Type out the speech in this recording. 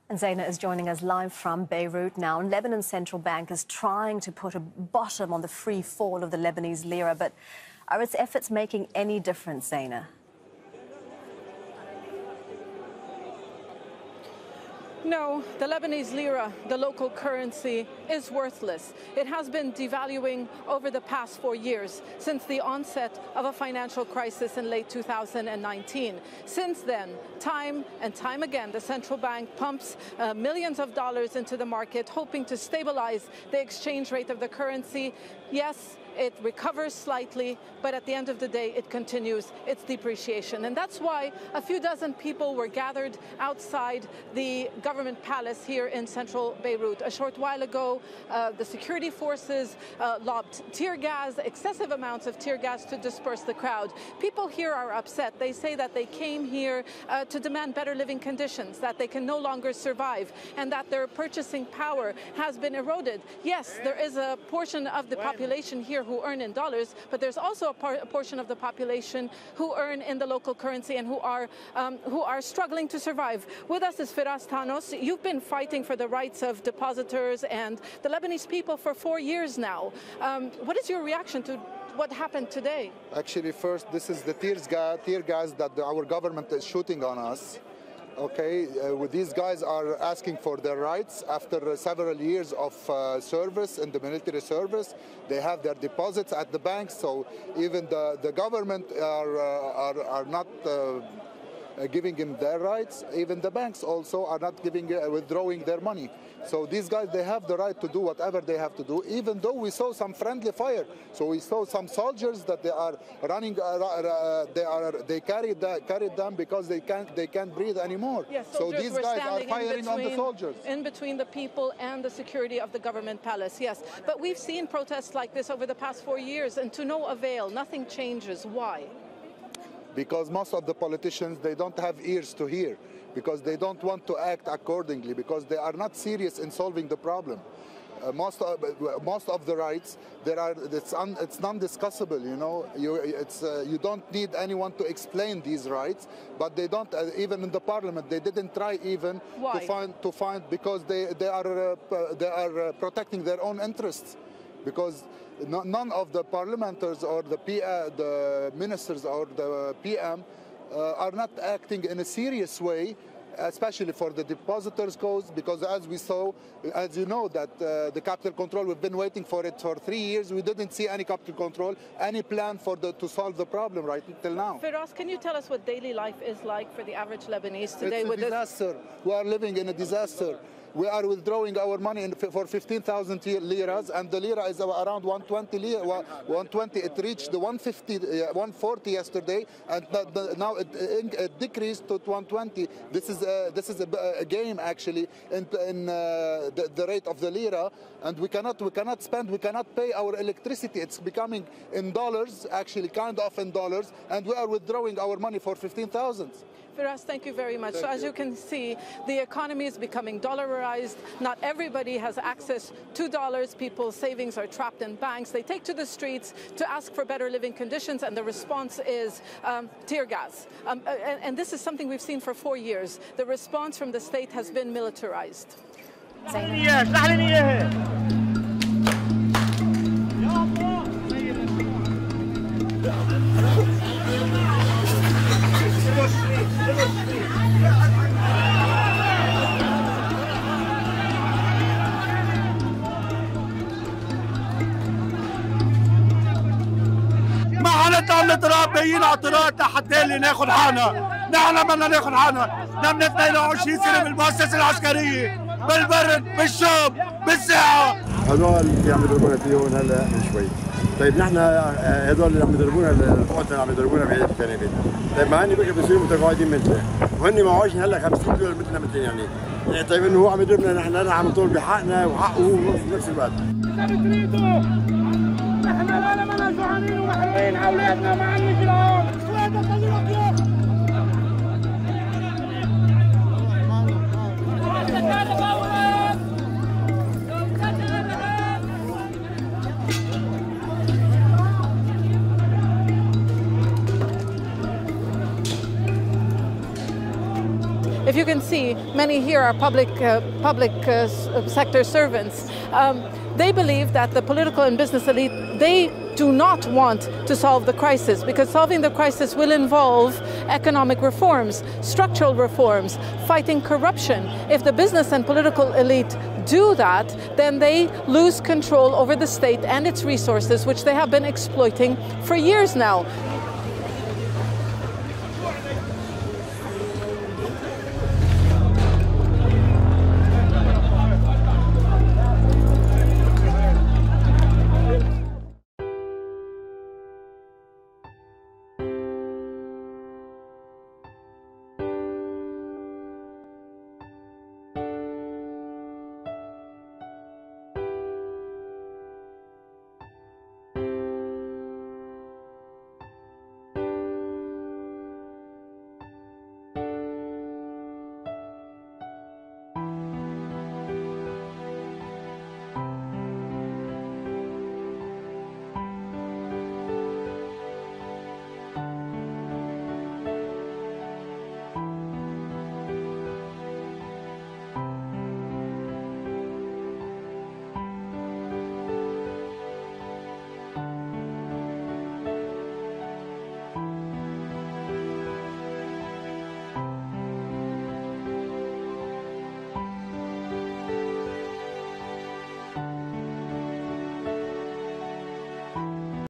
And Zaina is joining us live from Beirut now. Lebanon's central bank is trying to put a bottom on the free fall of the Lebanese lira, but are its efforts making any difference, Zaina? No, the Lebanese lira, the local currency, is worthless. It has been devaluing over the past 4 years, since the onset of a financial crisis in late 2019. Since then, time and time again, the central bank pumps millions of dollars into the market, hoping to stabilize the exchange rate of the currency. Yes, it recovers slightly, but at the end of the day, it continues its depreciation. And that's why a few dozen people were gathered outside the government palace here in central Beirut. A short while ago, the security forces lobbed tear gas, excessive amounts of tear gas, to disperse the crowd. People here are upset. They say that they came here to demand better living conditions, that they can no longer survive, and that their purchasing power has been eroded. Yes, there is a portion of the population here who earn in dollars, but there's also a portion of the population who earn in the local currency and who are struggling to survive. With us is Firas Tanos. You've been fighting for the rights of depositors and the Lebanese people for 4 years now. What is your reaction to what happened today? Actually, first, this is the tear gas that our government is shooting on us. Okay, these guys are asking for their rights after several years of service in the military service. They have their deposits at the banks, so even the government are not giving them their rights. Even the banks also are not withdrawing their money. So these guys, they have the right to do whatever they have to do, even though we saw some friendly fire. So we saw some soldiers that they are running, they carried them because they can't breathe anymore. Yes, so these guys are firing on the soldiers. In between the people and the security of the government palace, yes. But we've seen protests like this over the past 4 years, and to no avail, nothing changes. Why? Because most of the politicians, they don't have ears to hear, because they don't want to act accordingly, because they are not serious in solving the problem. Most of the rights, it's non-discussable. You know, you don't need anyone to explain these rights, but they don't. Even in the parliament, they didn't try even to find because they are protecting their own interests, because none of the parliamentarians or the ministers or the PM are not acting in a serious way, especially for the depositors' cause, because as we saw, as you know, that the capital control, we've been waiting for it for 3 years. We didn't see any capital control, any plan to solve the problem right until now. Firas, can you tell us what daily life is like for the average Lebanese today? It's a disaster. We are living in a disaster. We are withdrawing our money for 15,000 liras, and the lira is around 120 lira. 120. It reached the 150, 140 yesterday, and now it decreased to 120. This is a game actually in the rate of the lira, and we cannot spend, we cannot pay our electricity. It's becoming in dollars, actually kind of in dollars, and we are withdrawing our money for 15,000. Firas, thank you very much. So as you can see, the economy is becoming dollarized. Not everybody has access to dollars. People's savings are trapped in banks. They take to the streets to ask for better living conditions, and the response is tear gas. And this is something we've seen for 4 years. The response from the state has been militarized. ما حنطلع تراب جايين على الطريق لحتى اللي ناخذ حالنا، نحن بدنا ناخذ حالنا، نحن 22 سنة بالمؤسسة العسكرية، بالبرد، بالشوب، بالساعة. هذول اللي عم يضربونا فيهم هلا من شوي. طيب نحن هذول اللي عم يضربونا القوات اللي عم يضربونا بهي الكنبات. طيب ما هن بقى بيصيروا متقاعدين مثلنا، وهن معاشهم هلا 50 دولار مثلنا مثلين يعني. طيب انه هو عم يضربنا نحن عم نطول بحقنا وحقه هو في نفس الوقت. إذا بتريدوا نحن ما جوعانين ومحرومين، أولادنا ما عم يجروا، أولادنا خلينا فيهم. If you can can see, many here are public sector servants. They believe that the political and business elite, they do not want to solve the crisis, because solving the crisis will involve economic reforms, structural reforms, fighting corruption. If the business and political elite do that, then they lose control over the state and its resources, which they have been exploiting for years now.